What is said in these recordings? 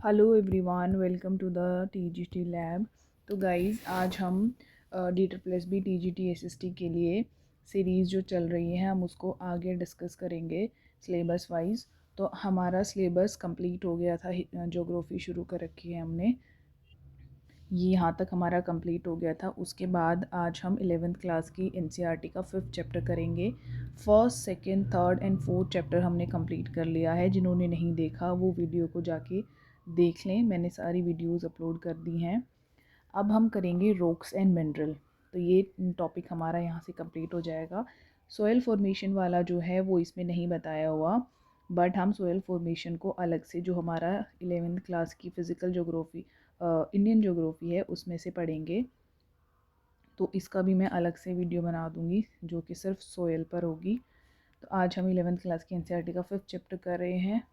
Hello everyone, welcome to the TGT lab. तो guys, आज हम D triple S B T G T S S T के लिए series जो चल रही है हम उसको आगे डिस्कस करेंगे सिलेबस वाइज। तो हमारा सिलेबस कंप्लीट हो गया था, ज्योग्राफी शुरू कर रखी है हमने, ये यहाँ तक हमारा कंप्लीट हो गया था। उसके बाद आज हम 11th क्लास की एनसीईआरटी का 5th चैप्टर करेंगे। First, second, third and fourth chapter हमने कंप्लीट कर लिया है। जिन्होंने नहीं देखा वो वीडियो को जाके देख लें, मैंने सारी वीडियोस अपलोड कर दी हैं। अब हम करेंगे रॉक्स एंड मिनरल। तो ये टॉपिक हमारा यहाँ से कंप्लीट हो जाएगा। सोयल फॉर्मेशन वाला जो है वो इसमें नहीं बताया हुआ, बट हम सोयल फॉर्मेशन को अलग से, जो हमारा 11th क्लास की फ़िज़िकल जोग्राफ़ी, इंडियन जोग्राफ़ी है, उसमें से पढ़ेंगे। तो इसका भी मैं अलग से वीडियो बना दूँगी जो कि सिर्फ सोयल पर होगी। तो आज हम 11th क्लास की एनसीईआरटी का 5th चैप्टर कर रहे हैं।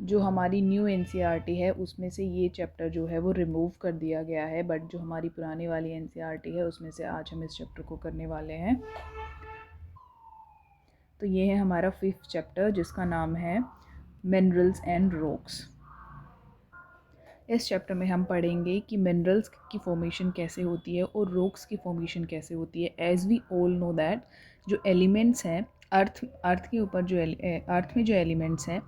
जो हमारी न्यू एनसीईआरटी है उसमें से ये चैप्टर जो है वो रिमूव कर दिया गया है, बट जो हमारी पुरानी वाली एनसीईआरटी है उसमें से आज हम इस चैप्टर को करने वाले हैं। तो ये है हमारा 5th चैप्टर जिसका नाम है मिनरल्स एंड रॉक्स। इस चैप्टर में हम पढ़ेंगे कि मिनरल्स की फॉर्मेशन कैसे होती है और रॉक्स की फॉर्मेशन कैसे होती है। As we all know that जो एलिमेंट्स हैं अर्थ के ऊपर, जो अर्थ में जो एलिमेंट्स हैं,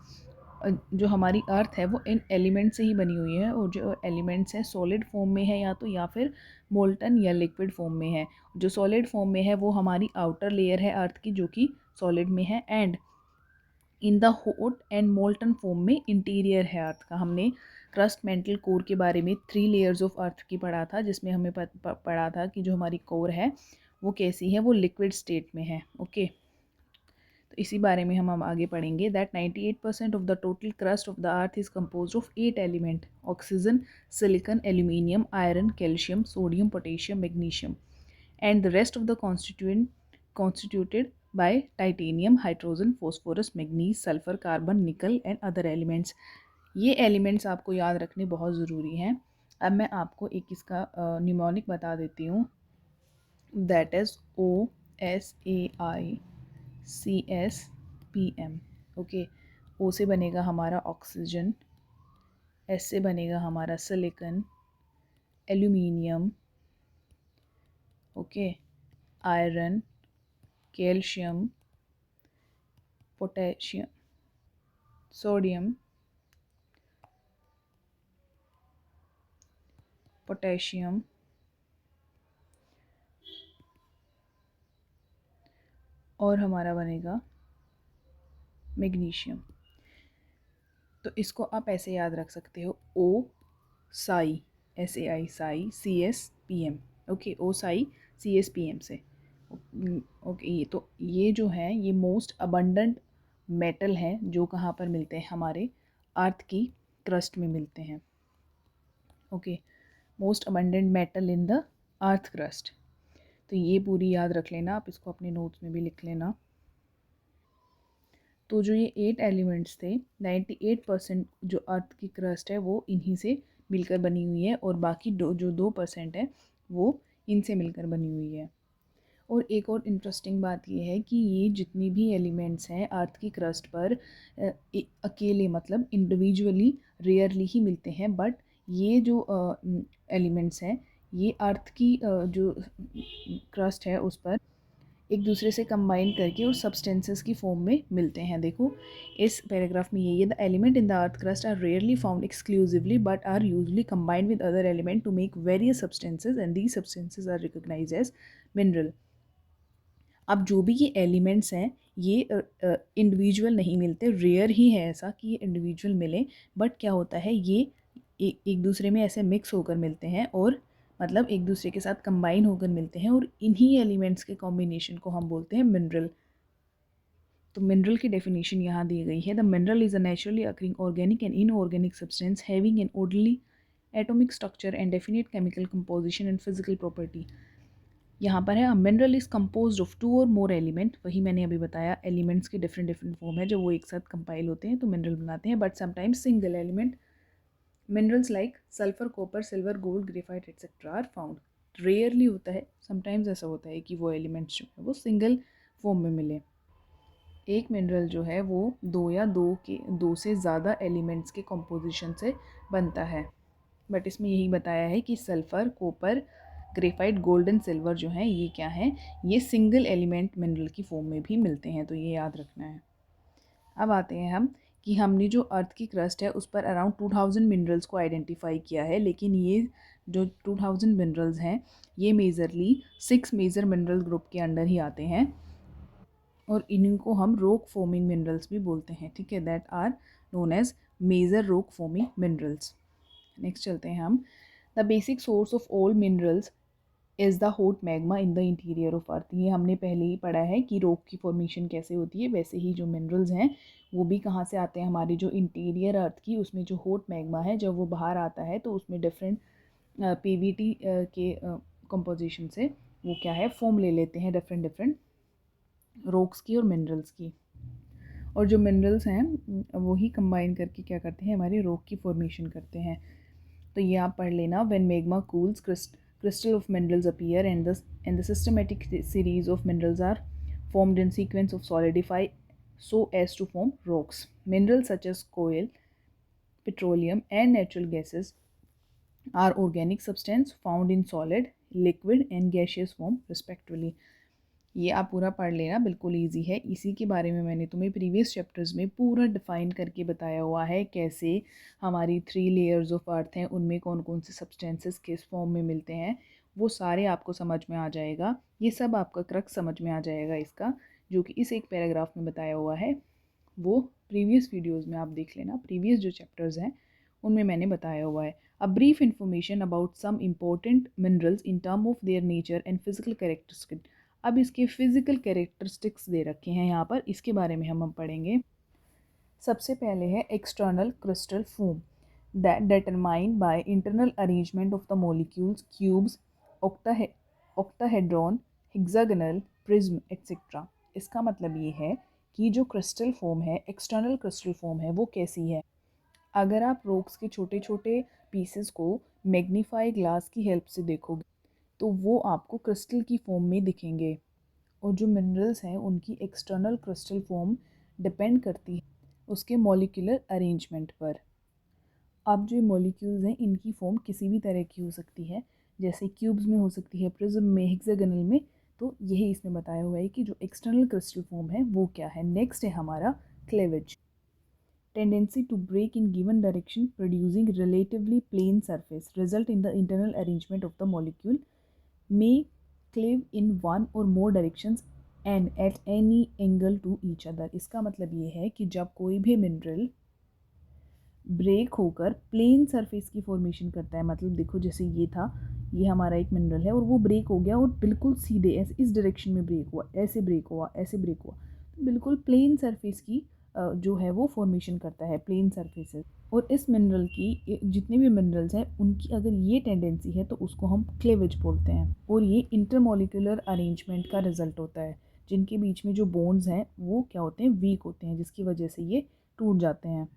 जो हमारी अर्थ है वो इन एलिमेंट से ही बनी हुई है। और जो एलिमेंट्स हैं सॉलिड फॉर्म में है या फिर मोल्टन या लिक्विड फॉर्म में है। जो सॉलिड फॉर्म में है वो हमारी आउटर लेयर है अर्थ की, जो कि सॉलिड में है। And in the hot and molten form में इंटीरियर है अर्थ का। हमने क्रस्ट मेंटल कोर के बारे में 3 लेयर्स ऑफ अर्थ की पढ़ा था, जिसमें हमें पढ़ा था कि जो हमारी कोर है वो कैसी है, वो लिक्विड स्टेट में है। ओके, तो इसी बारे में हम अब आगे पढ़ेंगे। That 98% of the total crust of the earth is compose of 8 element: oxygen, silicon, aluminium, iron, calcium, sodium, potassium, magnesium, and the rest of the constituted by titanium, hydrogen, phosphorus, manganese, sulfur, carbon, nickel and other elements। ये elements आपको याद रखने बहुत ज़रूरी हैं। अब मैं आपको एक इसका न्यूमोनिक बता देती हूँ। That is OSAICSPM। ओके, ओ से बनेगा हमारा ऑक्सीजन, एस से बनेगा हमारा silicon, aluminium, okay, iron, calcium, potassium, sodium, potassium और हमारा बनेगा मैग्नीशियम। तो इसको आप ऐसे याद रख सकते हो: ओ साई, SAI साई, CSPM। ओके, ओ साई CSPM से। ओके, ये तो ये जो है ये मोस्ट अबंडेंट मेटल है जो कहाँ पर मिलते हैं, हमारे अर्थ की क्रस्ट में मिलते हैं। Okay, most abundant metal in the earth crust. तो ये पूरी याद रख लेना, आप इसको अपने नोट्स में भी लिख लेना। तो जो ये 8 एलिमेंट्स थे, 98% जो अर्थ की क्रस्ट है वो इन्हीं से मिलकर बनी हुई है, और बाकी जो 2% है वो इनसे मिलकर बनी हुई है। और एक और इंटरेस्टिंग बात ये है कि ये जितनी भी एलिमेंट्स हैं अर्थ की क्रस्ट पर अकेले, मतलब इंडिविजुअली रेयरली ही मिलते हैं, बट ये जो एलिमेंट्स हैं ये अर्थ की जो क्रस्ट है उस पर एक दूसरे से कंबाइन करके और सब्सटेंसेस की फॉर्म में मिलते हैं। देखो इस पैराग्राफ में ये the element in the earth crust are rarely found exclusively but are usually combined with other element to make various substances and these substances are recognised as mineral. अब जो भी ये एलिमेंट्स हैं ये इंडिविजुअल नहीं मिलते, रेयर ही है ऐसा कि ये इंडिविजुअल मिले, बट क्या होता है ये एक दूसरे में ऐसे मिक्स होकर मिलते हैं, और मतलब एक दूसरे के साथ कंबाइन होकर मिलते हैं, और इन्हीं एलिमेंट्स के कॉम्बिनेशन को हम बोलते हैं मिनरल। तो मिनरल की डेफिनेशन यहाँ दी गई है: the mineral is a naturally occurring organic and inorganic substance having an orderly atomic structure and definite chemical composition and physical property. यहाँ पर है मिनरल इज कम्पोज ऑफ 2 और मोर एलिमेंट। वही मैंने अभी बताया, एलिमेंट्स के डिफरेंट डिफरेंट फॉर्म है जो वो एक साथ कंपाइल होते हैं तो मिनरल बनाते हैं, but sometimes single element minerals like sulphur, copper, silver, gold, graphite etcetera are found. Rarely होता है, समटाइम्स ऐसा होता है कि वो एलिमेंट्स जो है वो सिंगल फॉर्म में मिले। एक मिनरल जो है वो दो से ज़्यादा एलिमेंट्स के कंपोजिशन से बनता है, बट इसमें यही बताया है कि sulphur, copper, graphite, gold and silver जो हैं ये क्या हैं, ये सिंगल एलिमेंट मिनरल की फॉर्म में भी मिलते हैं, तो ये याद रखना है। अब आते हैं हम कि हमने जो अर्थ की क्रस्ट है उस पर अराउंड 2000 मिनरल्स को आइडेंटिफाई किया है, लेकिन ये जो 2000 मिनरल्स हैं ये मेजरली 6 मेजर मिनरल ग्रुप के अंडर ही आते हैं, और इनको हम रॉक फॉर्मिंग मिनरल्स भी बोलते हैं, ठीक है, that are known as major rock forming minerals. Next चलते हैं हम। The basic source of all minerals is the hot magma in the interior of earth. ये हमने पहले ही पढ़ा है कि रॉक की फॉर्मेशन कैसे होती है, वैसे ही जो मिनरल्स हैं वो भी कहाँ से आते हैं, हमारी जो इंटीरियर अर्थ की उसमें जो हॉट मैग्मा है जब वो बाहर आता है तो उसमें डिफरेंट पीवीटी के कंपोजिशन से वो क्या है फॉर्म ले लेते हैं, डिफरेंट डिफरेंट रॉक्स की और मिनरल्स की, और जो मिनरल्स हैं वही कंबाइन करके क्या करते हैं, हमारे रॉक की फॉर्मेशन करते हैं। तो ये आप पढ़ लेना, when magma cools crystal of minerals appear and the systematic series of minerals are formed in sequence of solidify so as to form rocks. Minerals such as coal, petroleum and natural gases are organic substance found in solid, liquid and gaseous form respectively. ये आप पूरा पढ़ लेना, बिल्कुल easy है। इसी के बारे में मैंने तुम्हें प्रीवियस चैप्टर्स में पूरा डिफ़ाइन करके बताया हुआ है, कैसे हमारी 3 लेयर्स ऑफ अर्थ हैं उनमें कौन कौन से सब्सटेंसेस किस फॉर्म में मिलते हैं, वो सारे आपको समझ में आ जाएगा। ये सब आपका क्रक्स समझ में आ जाएगा इसका, जो कि इस एक पैराग्राफ में बताया हुआ है, वो प्रीवियस वीडियोज़ में आप देख लेना, प्रीवियस जो चैप्टर्स हैं उनमें मैंने बताया हुआ है। A brief information about some important minerals in term of their nature and physical characteristic. अब इसके फिजिकल कैरेक्टरिस्टिक्स दे रखे हैं यहाँ पर, इसके बारे में हम पढ़ेंगे। सबसे पहले है external crystal form, that determined by internal arrangement of the molecules, cubes, octahedron, hexagonal, prism etcetera. इसका मतलब ये है कि जो क्रिस्टल फॉर्म है, एक्सटर्नल क्रिस्टल फॉर्म है, वो कैसी है। अगर आप रॉक्स के छोटे छोटे पीसेस को मैग्नीफाई ग्लास की हेल्प से देखोगे तो वो आपको क्रिस्टल की फॉर्म में दिखेंगे, और जो मिनरल्स हैं उनकी एक्सटर्नल क्रिस्टल फॉर्म डिपेंड करती है उसके मॉलिक्यूलर अरेंजमेंट पर। अब जो मॉलिक्यूल्स हैं इनकी फॉर्म किसी भी तरह की हो सकती है, जैसे क्यूब्स में हो सकती है, प्रिज्म में, हेक्सागोनल में, तो यही इसमें बताया हुआ है कि जो एक्सटर्नल क्रिस्टल फॉर्म है वो क्या है। नेक्स्ट है हमारा cleavage, tendency to break in given direction producing relatively plane surface result in the internal arrangement of the molecule, may cleave in one or more directions and at any angle to each other। इसका मतलब ये है कि जब कोई भी mineral break होकर plane surface की फॉर्मेशन करता है, मतलब देखो जैसे ये था, ये हमारा एक मिनरल है और वो ब्रेक हो गया और बिल्कुल सीधे ऐसे इस डायरेक्शन में ब्रेक हुआ, ऐसे ब्रेक हुआ, ऐसे ब्रेक हुआ, तो बिल्कुल प्लेन सरफेस की जो है वो फॉर्मेशन करता है, प्लेन सरफेसेस। और इस मिनरल की जितने भी मिनरल्स हैं उनकी अगर ये टेंडेंसी है तो उसको हम क्लेवेज बोलते हैं, और ये इंटरमोलिकुलर अरेंजमेंट का रिजल्ट होता है, जिनके बीच में जो बॉन्ड्स हैं वो क्या होते हैं, वीक होते हैं, जिसकी वजह से ये टूट जाते हैं,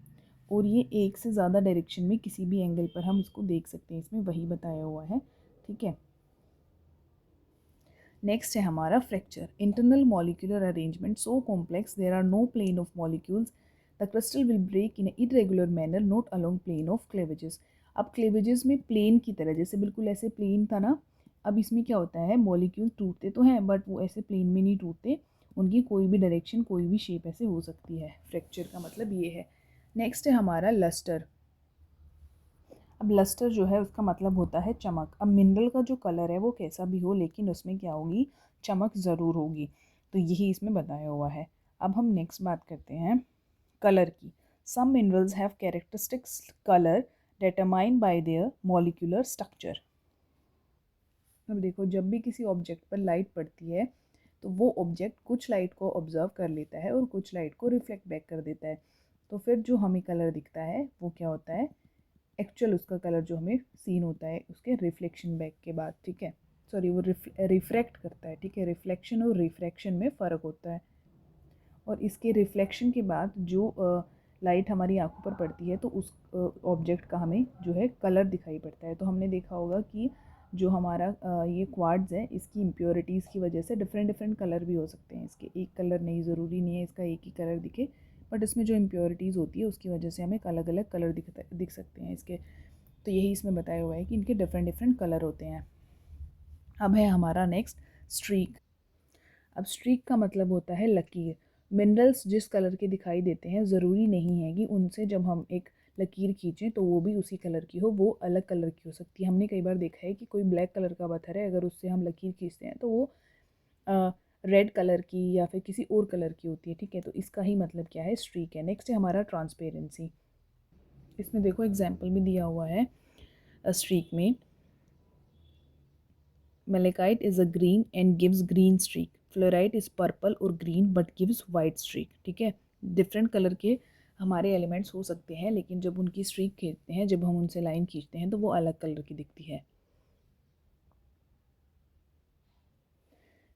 और ये एक से ज़्यादा डायरेक्शन में किसी भी एंगल पर हम इसको देख सकते हैं, इसमें वही बताया हुआ है, ठीक है। नेक्स्ट है हमारा fracture, internal molecular arrangement so complex there are no plane of molecules, the crystal will break in irregular manner not along plane of cleavages. अब क्लेवेजेस में प्लेन की तरह, जैसे बिल्कुल ऐसे प्लेन था ना, अब इसमें क्या होता है, मॉलिक्यूल टूटते तो हैं बट वो ऐसे प्लेन में नहीं टूटते, उनकी कोई भी डायरेक्शन, कोई भी शेप ऐसे हो सकती है। फ्रैक्चर का मतलब ये है। नेक्स्ट है हमारा लस्टर। अब लस्टर जो है उसका मतलब होता है चमक। अब मिनरल का जो कलर है वो कैसा भी हो लेकिन उसमें क्या होगी, चमक ज़रूर होगी, तो यही इसमें बताया हुआ है। अब हम नेक्स्ट बात करते हैं कलर की। Some minerals have characteristics colour determined by their molecular structure. अब देखो जब भी किसी ऑब्जेक्ट पर लाइट पड़ती है तो वो ऑब्जेक्ट कुछ लाइट को ऑब्जर्व कर लेता है और कुछ लाइट को रिफ्लेक्ट बैक कर देता है, तो फिर जो हमें कलर दिखता है वो क्या होता है, एक्चुअल उसका कलर जो हमें सीन होता है उसके रिफ्लेक्शन बैक के बाद, ठीक है, सॉरी वो रिफ्रैक्ट करता है, ठीक है, रिफ्लेक्शन और रिफ्रैक्शन में फ़र्क होता है। और इसके रिफ्लेक्शन के बाद जो लाइट हमारी आंखों पर पड़ती है तो उस ऑब्जेक्ट का हमें जो है कलर दिखाई पड़ता है। तो हमने देखा होगा कि जो हमारा ये क्वार्ट्ज है, इसकी इम्प्योरिटीज़ की वजह से डिफरेंट डिफरेंट कलर भी हो सकते हैं इसके। एक कलर नहीं, ज़रूरी नहीं है इसका एक ही कलर दिखे, बट इसमें जो इम्प्योरिटीज़ होती है उसकी वजह से हमें अलग अलग कलर दिख सकते हैं इसके। तो यही इसमें बताया हुआ है कि इनके डिफरेंट डिफरेंट कलर होते हैं। अब है हमारा नेक्स्ट स्ट्रीक। अब स्ट्रीक का मतलब होता है लकीर। मिनरल्स जिस कलर के दिखाई देते हैं, ज़रूरी नहीं है कि उनसे जब हम एक लकीर खींचें तो वो भी उसी कलर की हो, वो अलग कलर की हो सकती है। हमने कई बार देखा है कि कोई ब्लैक कलर का पत्थर है, अगर उससे हम लकीर खींचते हैं तो वो रेड कलर की या फिर किसी और कलर की होती है, ठीक है। तो इसका ही मतलब क्या है, स्ट्रीक है। नेक्स्ट है हमारा ट्रांसपेरेंसी। इसमें देखो एग्जाम्पल भी दिया हुआ है स्ट्रीक में। Malachite is a green and gives green streak. Fluorite is purple और green but gives white streak. ठीक है, डिफरेंट कलर के हमारे एलिमेंट्स हो सकते हैं, लेकिन जब उनकी स्ट्रीक खींचते हैं, जब हम उनसे लाइन खींचते हैं तो वो अलग कलर की दिखती है।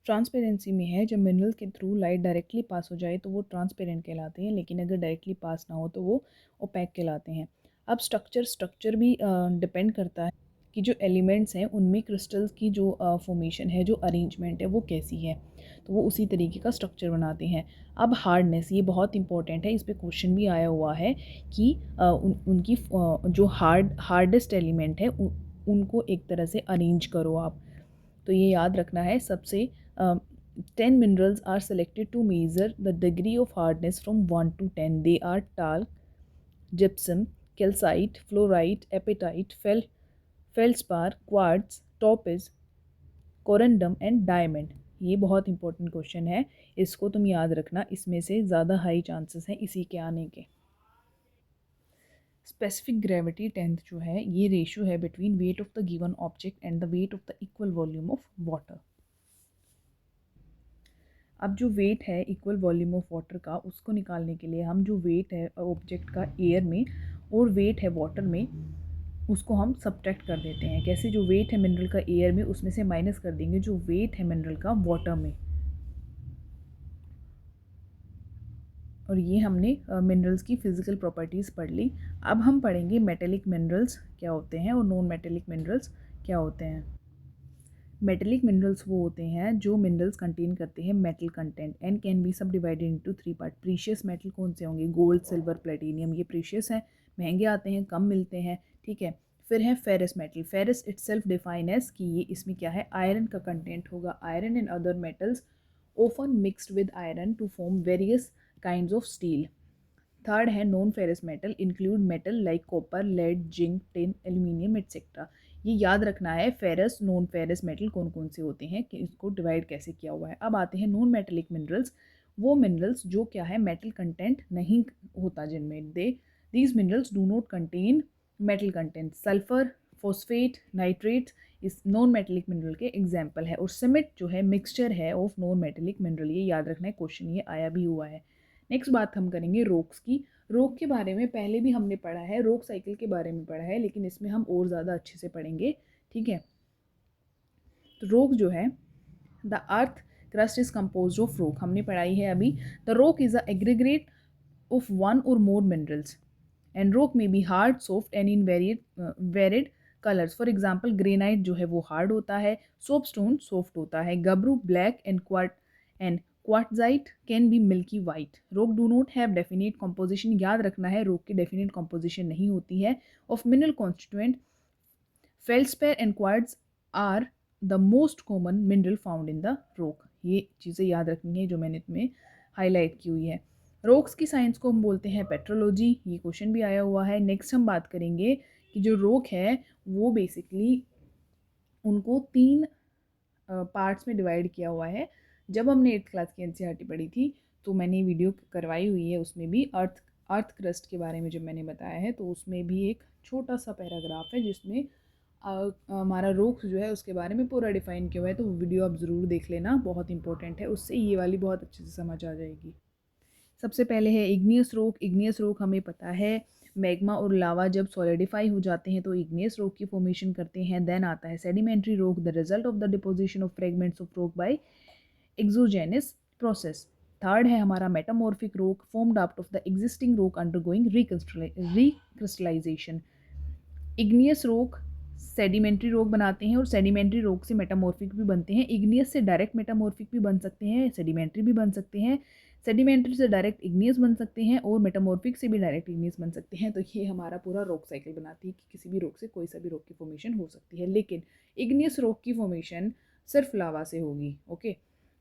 ट्रांसपेरेंसी में है, जब मिनरल के थ्रू लाइट डायरेक्टली पास हो जाए तो वो ट्रांसपेरेंट कहलाते हैं, लेकिन अगर डायरेक्टली पास ना हो तो वो ओपैक कहलाते हैं। अब स्ट्रक्चर भी डिपेंड करता है कि जो एलिमेंट्स हैं उनमें क्रिस्टल्स की जो फॉर्मेशन है, जो अरेंजमेंट है वो कैसी है, तो वो उसी तरीके का स्ट्रक्चर बनाते हैं। अब हार्डनेस, ये बहुत इंपॉर्टेंट है, इस पर क्वेश्चन भी आया हुआ है कि उनकी जो हार्डेस्ट एलिमेंट है उनको एक तरह से अरेंज करो आप। तो ये याद रखना है। सबसे 10 minerals are selected to measure the degree of hardness from 1 to 10. They are talc, gypsum, calcite, fluorite, apatite, feldspar, quartz, topaz, corundum and diamond. ये बहुत इंपॉर्टेंट क्वेश्चन है, इसको तुम याद रखना, इसमें से ज़्यादा हाई चांसेस हैं इसी के आने के। स्पेसिफिक ग्रेविटी 10th जो है, ये रेशियो है between weight of the given object and the weight of the equal volume of water. अब जो वेट है इक्वल वॉल्यूम ऑफ वाटर का, उसको निकालने के लिए हम जो वेट है ऑब्जेक्ट का एयर में और वेट है वाटर में, उसको हम सब्ट्रैक्ट कर देते हैं। कैसे, जो वेट है मिनरल का एयर में, उसमें से माइनस कर देंगे जो वेट है मिनरल का वाटर में। और ये हमने मिनरल्स की फ़िज़िकल प्रॉपर्टीज़ पढ़ ली। अब हम पढ़ेंगे मेटेलिक मिनरल्स क्या होते हैं और नॉन मेटेलिक मिनरल्स क्या होते हैं। मेटेलिक मिनरल्स वो होते हैं जो मिनरल्स कंटेन करते हैं metal content and can be subdivided into 3 part. Precious metal कौन से होंगे, गोल्ड, सिल्वर, प्लेटिनियम, ये प्रीशियस हैं, महंगे आते हैं, कम मिलते हैं, ठीक है। फिर है ferrous metal. Ferrous itself define as कि ये इसमें क्या है, आयरन का कंटेंट होगा। Iron and other metals often mixed with iron to form various kinds of steel. Third है non ferrous metal, include metal like copper, lead, zinc, tin, aluminium etcetera. ये याद रखना है, फेरस नॉन फेरस मेटल कौन कौन से होते हैं, कि इसको डिवाइड कैसे किया हुआ है। अब आते हैं नॉन मेटेलिक मिनरल्स, वो मिनरल्स जो क्या है मेटल कंटेंट नहीं होता जिनमें। These minerals do not contain metal content. Sulphur, phosphate, nitrate इस नॉन मेटेलिक मिनरल के एग्जाम्पल है। और सिमेंट जो है मिक्सचर है ऑफ नॉन मेटेलिक मिनरल, ये याद रखना है, क्वेश्चन ये आया भी हुआ है। नेक्स्ट बात हम करेंगे रोक्स की। रोक के बारे में पहले भी हमने पढ़ा है, रोक साइकिल के बारे में पढ़ा है, लेकिन इसमें हम और ज़्यादा अच्छे से पढ़ेंगे, ठीक है। तो रोक जो है, the earth crust is compose of rock, हमने पढ़ाई है अभी। The rock is a aggregate of one or more minerals and rock may be hard, soft and in varied colours. For example granite जो है वो हार्ड होता है, soapstone soft होता है, gabbro black and quartzite can be milky white. Rock do not have definite composition, याद रखना है रोक की डेफिनेट कॉम्पोजिशन नहीं होती है। Of mineral constituent feldspar and quartz are the most common mineral found in the rock. ये चीज़ें याद रखनी है जो मैंने तुम्हें हाईलाइट की हुई है। रॉक्स की साइंस को हम बोलते हैं पेट्रोलॉजी, ये क्वेश्चन भी आया हुआ है। नेक्स्ट हम बात करेंगे कि जो रॉक है वो बेसिकली उनको 3 पार्ट्स में डिवाइड किया हुआ है। जब हमने 8th क्लास की एनसीईआरटी पढ़ी थी तो मैंने वीडियो करवाई हुई है, उसमें भी अर्थ क्रस्ट के बारे में जब मैंने बताया है तो उसमें भी एक छोटा सा पैराग्राफ है जिसमें हमारा रोक्स जो है उसके बारे में पूरा डिफाइन किया हुआ है। तो वो वीडियो आप ज़रूर देख लेना, बहुत इंपॉर्टेंट है, उससे ये वाली बहुत अच्छे से समझ आ जाएगी। सबसे पहले है इग्नियस रोक। इग्नियस रोक हमें पता है मैग्मा और लावा जब सॉलिडिफाई हो जाते हैं तो इग्नियस रोक की फॉर्मेशन करते हैं। देन आता है सेडिमेंट्री रोक, the result of the deposition of fragments of rock bye exogenous process. Third है हमारा मेटामॉर्फिक रोक, formed out of the existing रोक अंडरगोइंग रिक्रिस्टलाइजेशन। इग्नियस रोक सेडिमेंट्री रॉक बनाते हैं और सेडिमेंट्री रॉक से मेटामॉर्फिक भी बनते हैं। इग्नियस से डायरेक्ट मेटामॉर्फिक भी बन सकते हैं, सेडिमेंट्री भी बन सकते हैं, सेडिमेंट्री से डायरेक्ट इग्नियस बन सकते हैं और मेटामॉर्फिक से भी डायरेक्ट इग्नियस बन सकते हैं। तो ये हमारा पूरा रॉक साइकिल बनाती है कि किसी भी रॉक से कोई सा भी रॉक की फॉर्मेशन हो सकती है, लेकिन इग्नियस रॉक की फॉर्मेशन सिर्फ लावा से होगी। ओके,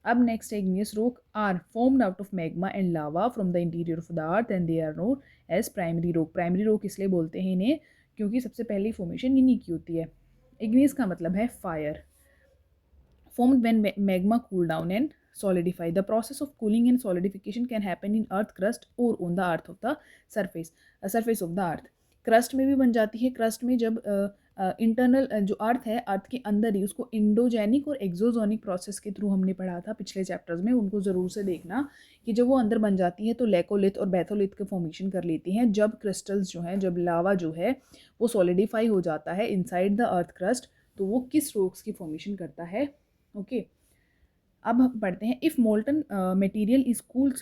अब नेक्स्ट है igneous rock are formed out of magma and lava from the interior of the earth and they are known as primary rock. Primary rock इसलिए बोलते हैं इन्हें क्योंकि सबसे पहली फॉर्मेशन इन्हीं की होती है। इग्नियस का मतलब है fire, formed when magma cool down and solidify. The process of cooling and solidification can happen in earth crust or on the earth of the surface of the earth. Crust में भी बन जाती है। Crust में जब internal जो अर्थ है, अर्थ के अंदर ही उसको इंडोजेनिक और एक्सोजोनिक प्रोसेस के थ्रू हमने पढ़ा था पिछले चैप्टर्स में, उनको ज़रूर से देखना कि जब वो अंदर बन जाती है तो लेकोलिथ और बैथोलिथ के फॉर्मेशन कर लेती हैं। जब क्रिस्टल्स जो हैं, जब लावा जो है वो सॉलिडिफाई हो जाता है इनसाइड द अर्थ क्रस्ट, तो वो किस रॉक्स की फॉर्मेशन करता है। ओके, अब हम पढ़ते हैं if molten material is cooled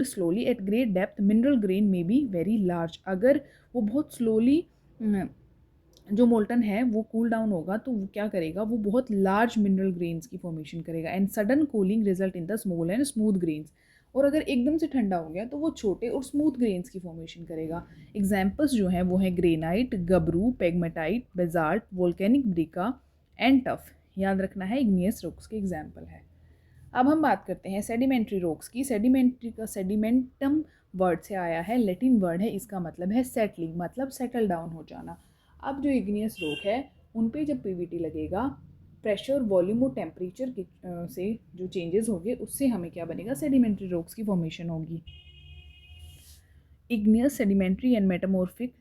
slowly at great depth mineral grain may be very large. अगर वो बहुत स्लोली जो मोल्टन है वो कूल डाउन होगा तो वो क्या करेगा, वो बहुत लार्ज मिनरल ग्रेन्स की फॉर्मेशन करेगा। And sudden cooling result in the small and smooth grains. और अगर एकदम से ठंडा हो गया तो वो छोटे और स्मूथ ग्रेन्स की फॉर्मेशन करेगा। एग्जाम्पल्स जो हैं वो है granite, gabbro, pegmatite, basalt, volcanic breccia and tuff. याद रखना है इग्नियस रॉक्स के एग्जाम्पल है। अब हम बात करते हैं सेडिमेंट्री रॉक्स की। सेडिमेंट्री का सेडिमेंटम वर्ड से आया है, लैटिन वर्ड है, इसका मतलब है सेटलिंग, मतलब सेटल डाउन हो जाना। अब जो इग्नियस रॉक है उन पे जब पीवीटी लगेगा, प्रेशर, वॉल्यूम और टेम्परेचर के से जो चेंजेस होंगे उससे हमें क्या बनेगा, सेडिमेंट्री रॉक्स की फॉर्मेशन होगी। इग्नियस, सेडिमेंट्री एंड मेटामॉर्फिक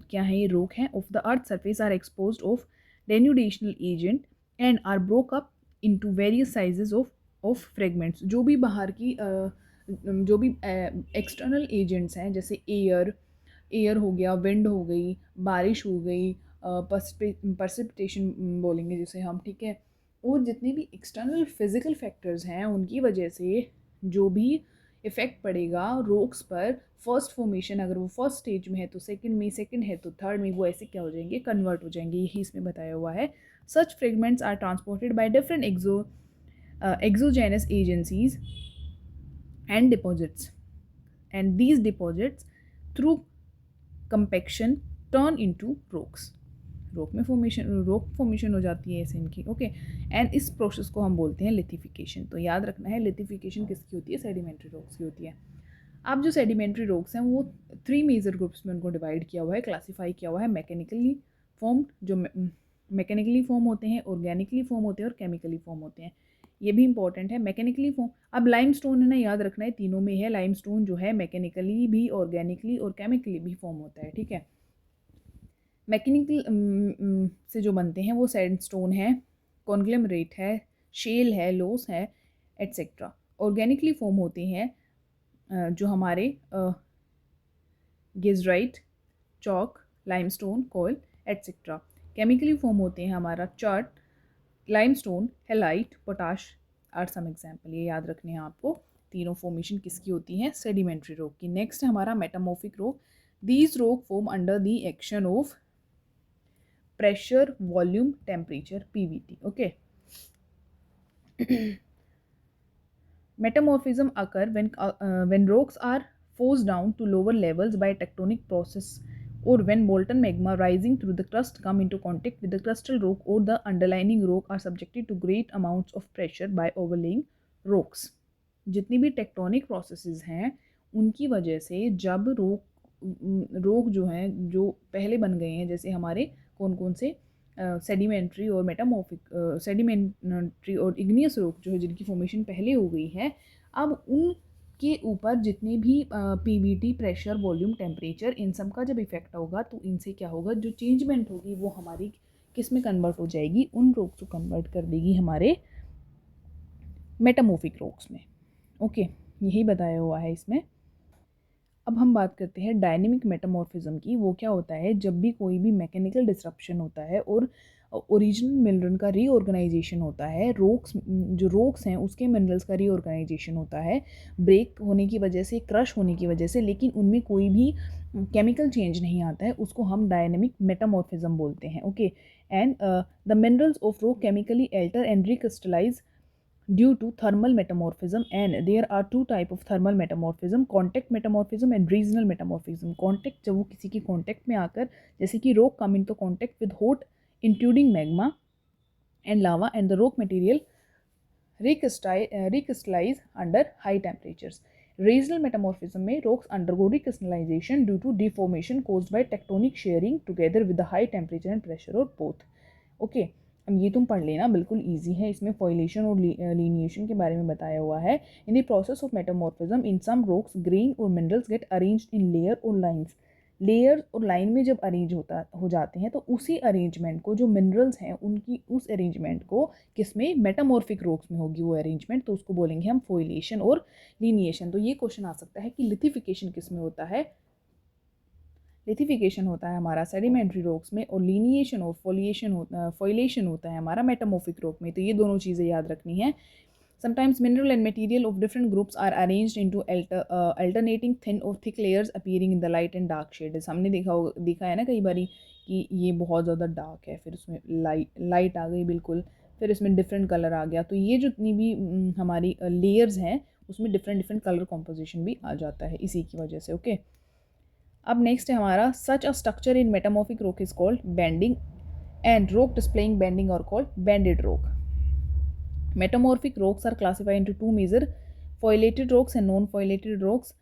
क्या है, ये रॉक हैं of the earth surface are exposed of denudational agent and are broke up into various sizes of fragments. जो भी बाहर की जो भी एक्सटर्नल एजेंट्स हैं, जैसे एयर हो गया, विंड हो गई, बारिश हो गई, परसिपिटेशन बोलेंगे जिसे हम, ठीक है, और जितने भी एक्सटर्नल फिजिकल फैक्टर्स हैं उनकी वजह से जो भी इफ़ेक्ट पड़ेगा रॉक्स पर, फर्स्ट फॉर्मेशन अगर वो फर्स्ट स्टेज में है तो सेकंड में, सेकंड है तो थर्ड में, वो ऐसे क्या हो जाएंगे, कन्वर्ट हो जाएंगे। यही इसमें बताया हुआ है। Such fragments are transported by different exogenous agencies and deposits, and these deposits through compaction turn into rocks. Rock formation हो जाती है ऐसे इनकी। ओके, एंड इस प्रोसेस को हम बोलते हैं लिथिफिकेशन। तो याद रखना है लिथिफिकेशन किसकी होती है, सेडिमेंट्री रॉक्स की होती है। अब जो सेडिमेंट्री रॉक्स हैं वो 3 मेजर ग्रुप्स में उनको डिवाइड किया हुआ है, क्लासीफाई किया हुआ है। मैकेनिकली फॉर्म्ड, जो मैकेनिकली फॉर्म होते हैं, ऑर्गेनिकली फॉर्म होते हैं और केमिकली फॉर्म होते हैं। ये भी इंपॉर्टेंट है, मैकेनिकली फॉर्म। अब लाइमस्टोन है ना, याद रखना है तीनों में है। लाइमस्टोन जो है मैकेनिकली भी, ऑर्गेनिकली और केमिकली भी फॉर्म होता है, ठीक है। मैकेनिकल से जो बनते हैं वो सैंडस्टोन है, कॉन्ग्लोमरेट है, शेल है, लोस है, एट्सेट्रा। ऑर्गेनिकली फॉर्म होते हैं जो हमारे geyserite, chalk, limestone, coal, etcetera. Chemically formed होते हैं हमारा chert, limestone, halite, potash are some example. ये याद रखने हैं आपको। तीनों फॉर्मेशन किसकी होती हैं, सेडिमेंट्री रॉक की। नेक्स्ट है हमारा metamorphic rock. These rock form under the action of pressure, volume, temperature, PVT. Okay. Metamorphism occur when rocks are forced down to lower levels by tectonic process, or when molten magma rising through the crust come into contact with the crustal rock, or the underlying rock are subjected to great amounts of pressure by overlaying rocks. जितनी भी tectonic processes हैं उनकी वजह से जब rock जो हैं, जो पहले बन गए हैं, जैसे हमारे कौन कौन से सेडिमेंट्री और मेटामॉर्फिक, सेडिमेंट्री और इग्नियस रॉक जो है जिनकी फॉर्मेशन पहले हो गई है, अब उनके ऊपर जितने भी पीवीटी, प्रेशर, वॉल्यूम, टेम्परेचर, इन सब का जब इफेक्ट होगा तो इनसे क्या होगा, जो चेंजमेंट होगी वो हमारी किस में कन्वर्ट हो जाएगी, उन रॉक्स को कन्वर्ट कर देगी हमारे मेटामॉर्फिक रॉक्स में। ओके, यही बताया हुआ है इसमें। अब हम बात करते हैं डायनेमिक मेटामॉर्फिज्म की। वो क्या होता है, जब भी कोई भी मैकेनिकल डिसरप्शन होता है और ओरिजिनल मिनरल का रीऑर्गेनाइजेशन होता है, जो रॉक्स हैं उसके मिनरल्स का रीऑर्गेनाइजेशन होता है ब्रेक होने की वजह से, क्रश होने की वजह से, लेकिन उनमें कोई भी केमिकल चेंज नहीं आता है, उसको हम डायनेमिक मेटामॉर्फिज्म बोलते हैं। Okay, and the minerals of rock chemically alter and recrystallise due to thermal metamorphism, and there are two type of thermal metamorphism, contact metamorphism and regional metamorphism। contact जब वो किसी की contact में आकर, जैसे कि rock come into contact with hot intruding magma and lava and the rock material recrystallize under high temperatures। regional metamorphism में rocks undergo recrystallization due to deformation caused by tectonic shearing together with the high temperature and pressure or both। Okay, अब ये तुम पढ़ लेना, बिल्कुल easy है। इसमें फॉइलेशन और लीनिएशन के बारे में बताया हुआ है। In the process of metamorphism in some rocks grain और minerals get arranged in layer और लाइंस। लेयर और लाइन में जब अरेंज हो जाते हैं तो उसी अरेंजमेंट को, जो मिनरल्स हैं उनकी उस अरेंजमेंट को किसमें, मेटामॉर्फिक रॉक्स में होगी वो अरेंजमेंट, तो उसको बोलेंगे हम फॉइलेशन और लीनिएशन। तो ये क्वेश्चन आ सकता है कि लिथिफिकेशन किस में होता है। लिथिफिकेशन होता है हमारा सेडिमेंट्री रॉक्स में, और लीनिएशन और फॉइलेशन होता है हमारा मेटामॉर्फिक रॉक में। तो ये दोनों चीज़ें याद रखनी है। Sometimes mineral and material of different groups are arranged into alternating thin और thick layers appearing in the light and dark shades. हमने देखा है ना कई बारी कि ये बहुत ज़्यादा डार्क है, फिर उसमें लाइट आ गई बिल्कुल, फिर इसमें डिफरेंट कलर आ गया। तो ये जितनी भी हमारी लेयर्स हैं उसमें डिफरेंट डिफरेंट कलर कॉम्पोजिशन भी आ जाता है इसी की वजह से। ओके, अब नेक्स्ट है हमारा such a structure in metamorphic rock is called banding and rock displaying banding are called banded rock. Metamorphic rocks are classified into two major, foliated rocks and non foliated rocks.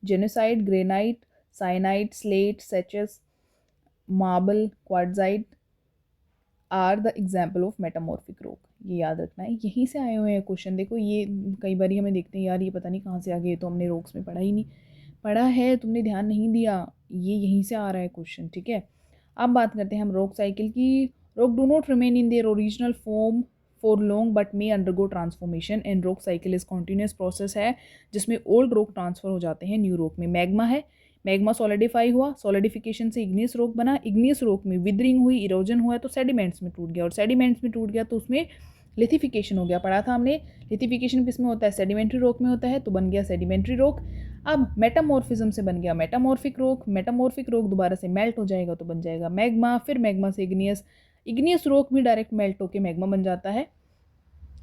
Gneiss, granite, syenite, slate, सेचस, marble, quartzite are the example of metamorphic rock. ये याद रखना है, यहीं से आए हुए हैं क्वेश्चन। देखो ये कई बार हमें देखते हैं यार ये पता नहीं कहाँ से आ गए, तो हमने रॉक्स में पढ़ा ही नहीं, पढ़ा है तुमने ध्यान नहीं दिया, ये यहीं से आ रहा है क्वेश्चन। ठीक है, अब बात करते हैं हम रॉक साइकिल की। Rock do not remain in their original form for long but may undergo transformation, and rock cycle is continuous process है जिसमें ओल्ड रॉक ट्रांसफर हो जाते हैं न्यू रॉक में। मैग्मा है, मैग्मा सॉलिडिफाई हुआ, सॉलिडिफिकेशन से इग्नियस रॉक बना, इग्नियस रॉक में विदरिंग हुई, इरोजन हुआ तो सेडिमेंट्स में टूट गया, और सेडिमेंट्स में टूट गया तो उसमें लिथिफिकेशन हो गया। पढ़ा था हमने, लिथिफिकेशन किस में होता है, सेडिमेंट्री रॉक में होता है, तो बन गया सेडिमेंट्री रॉक। अब मेटामॉर्फिज्म से बन गया मेटामॉर्फिक रॉक, मेटामॉर्फिक रॉक दोबारा से मेल्ट हो जाएगा तो बन जाएगा मैग्मा, फिर मैग्मा से इग्नियस, इग्नियस रॉक भी डायरेक्ट मेल्ट होकर मैग्मा बन जाता है,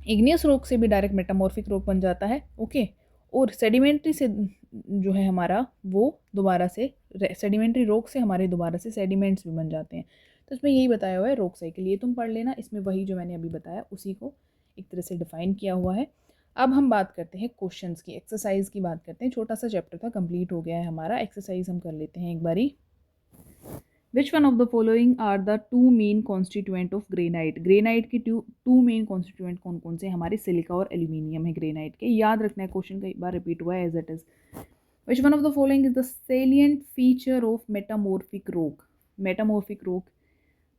इग्नियस रॉक से भी डायरेक्ट मेटामॉर्फिक रॉक बन जाता है। ओके, और सेडिमेंट्री से जो है हमारा वो दोबारा से, सेडिमेंट्री रॉक से हमारे दोबारा से सेडिमेंट्स भी बन जाते हैं। तो इसमें यही बताया हुआ है रॉक साइकिल, ये तुम पढ़ लेना। इसमें वही जो मैंने अभी बताया उसी को एक तरह से डिफाइन किया हुआ है। अब हम बात करते हैं क्वेश्चंस की, एक्सरसाइज की बात करते हैं। छोटा सा चैप्टर था, कंप्लीट हो गया है हमारा। एक्सरसाइज हम कर लेते हैं एक बारी। Which one of the following are the two main constituent of granite? Granite की टू मेन कॉन्स्टिट्यूएंट कौन कौन से? हमारे सिलिका और एल्यूमिनियम है ग्रेनाइट के। याद रखना है, क्वेश्चन कई बार रिपीट हुआ है as it is. Which one of the following is the salient feature of metamorphic rock? Metamorphic rock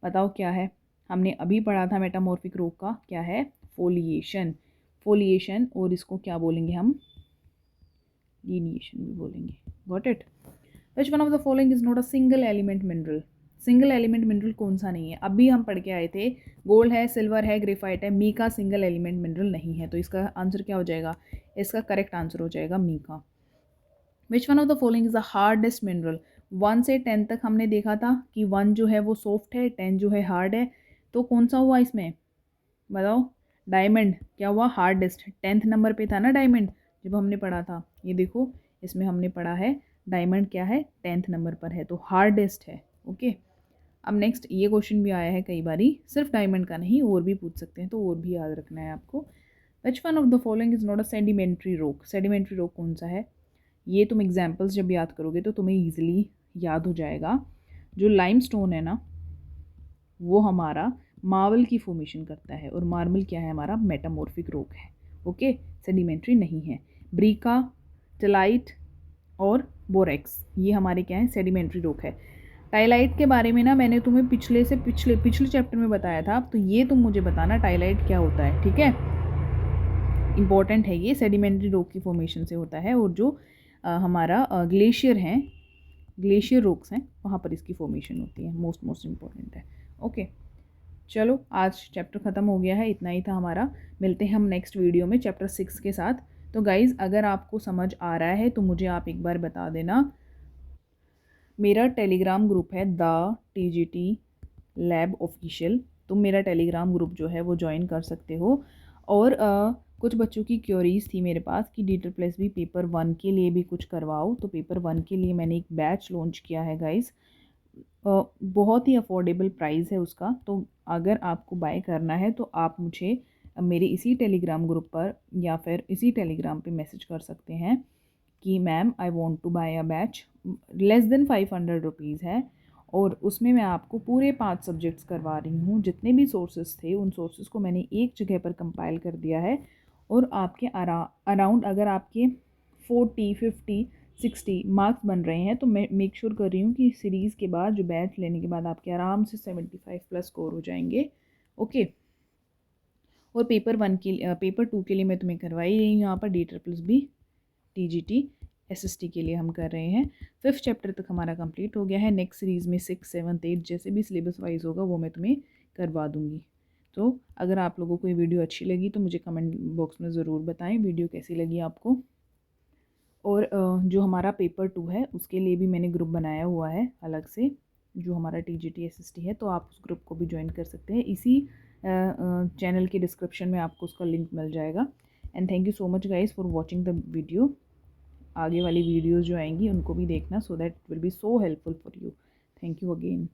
बताओ क्या है? हमने अभी पढ़ा था मेटामॉर्फिक रॉक का क्या है, फोलिएशन। फोलिएशन, और इसको क्या बोलेंगे हम, लीनिएशन भी बोलेंगे। Got it? Which one of the following is not a single element mineral? Single element mineral कौन सा नहीं है? अभी हम पढ़ के आए थे, गोल्ड है, सिल्वर है, ग्रेफाइट है, मीका सिंगल एलिमेंट मिनरल नहीं है। तो इसका आंसर क्या हो जाएगा? इसका करेक्ट आंसर हो जाएगा mica. Which one of the following is the hardest mineral? 1 से 10 तक हमने देखा था कि 1 जो है वो सॉफ्ट है, 10 जो है हार्ड है। तो कौन सा हुआ इसमें बताओ? डायमंड क्या हुआ? हार्डेस्ट। 10th नंबर पे था ना डायमंड जब हमने पढ़ा था। ये देखो इसमें हमने पढ़ा है डायमंड क्या है, 10th नंबर पर है, तो हार्डेस्ट है। ओके, अब नेक्स्ट ये क्वेश्चन भी आया है कई बारी, सिर्फ डायमंड का नहीं और भी पूछ सकते हैं, तो और भी याद रखना है आपको। विच one of the following is not a sedimentary rock? Sedimentary rock कौन सा है? ये तुम एग्जाम्पल्स जब याद करोगे तो तुम्हें ईजिली याद हो जाएगा। जो लाइमस्टोन है ना वो हमारा मार्बल की फॉर्मेशन करता है, और मार्बल क्या है हमारा, मेटामॉर्फिक रॉक है। ओके, सेडिमेंट्री नहीं है। ब्रीका, टेलाइट और बोरेक्स ये हमारे क्या है, सेडिमेंट्री रॉक है। टाइलाइट के बारे में ना मैंने तुम्हें पिछले चैप्टर में बताया था, तो ये तुम मुझे बताना टाइलाइट क्या होता है। ठीक है, इम्पॉर्टेंट है ये, सेडिमेंट्री रॉक की फॉर्मेशन से होता है, और जो हमारा ग्लेशियर हैं, ग्लेशियर रॉक्स हैं, वहाँ पर इसकी फॉर्मेशन होती है, मोस्ट इम्पॉर्टेंट है। ओके, चलो आज चैप्टर ख़त्म हो गया है, इतना ही था हमारा। मिलते हैं हम नेक्स्ट वीडियो में चैप्टर 6 के साथ। तो गाइज़, अगर आपको समझ आ रहा है तो मुझे आप एक बार बता देना। मेरा टेलीग्राम ग्रुप है द TGT लैब ऑफिशियल, तुम मेरा टेलीग्राम ग्रुप जो है वो ज्वाइन कर सकते हो। और कुछ बच्चों की क्योरीज थी मेरे पास कि DSSB पेपर 1 के लिए भी कुछ करवाओ, तो पेपर 1 के लिए मैंने एक बैच लॉन्च किया है गाइज़। बहुत ही अफोर्डेबल प्राइस है उसका, तो अगर आपको बाय करना है तो आप मुझे मेरे इसी टेलीग्राम ग्रुप पर या फिर इसी टेलीग्राम पे मैसेज कर सकते हैं कि ma'am I want to buy a batch, less than 500 rupees है, और उसमें मैं आपको पूरे 5 सब्जेक्ट्स करवा रही हूँ। जितने भी सोर्सेज थे उन सोर्सेज को मैंने एक जगह पर कंपाइल कर दिया है, और आपके अराउंड अगर आपके 40, 50, 60 मार्क्स बन रहे हैं तो मैं मेक श्योर कर रही हूँ कि सीरीज़ के बाद जो बैच लेने के बाद आपके आराम से 75 प्लस स्कोर हो जाएंगे। ओके, और पेपर 2 के लिए मैं तुम्हें करवाई रही हूँ यहाँ पर DSSB TGT SST के लिए हम कर रहे हैं। 5th चैप्टर तक हमारा कंप्लीट हो गया है। नेक्स्ट सीरीज़ में 6, 7, 8 जैसे भी सिलेबस वाइज होगा वो मैं तुम्हें करवा दूँगी। तो अगर आप लोगों को ये वीडियो अच्छी लगी तो मुझे कमेंट बॉक्स में ज़रूर बताएं वीडियो कैसी लगी आपको। और जो हमारा पेपर 2 है उसके लिए भी मैंने ग्रुप बनाया हुआ है अलग से, जो हमारा TGT SST है, तो आप उस ग्रुप को भी ज्वाइन कर सकते हैं। इसी चैनल के डिस्क्रिप्शन में आपको उसका लिंक मिल जाएगा। And thank you so much guys for watching the video. आगे वाली वीडियोज़ जो आएंगी उनको भी देखना, so that will be so helpful for you. Thank you again.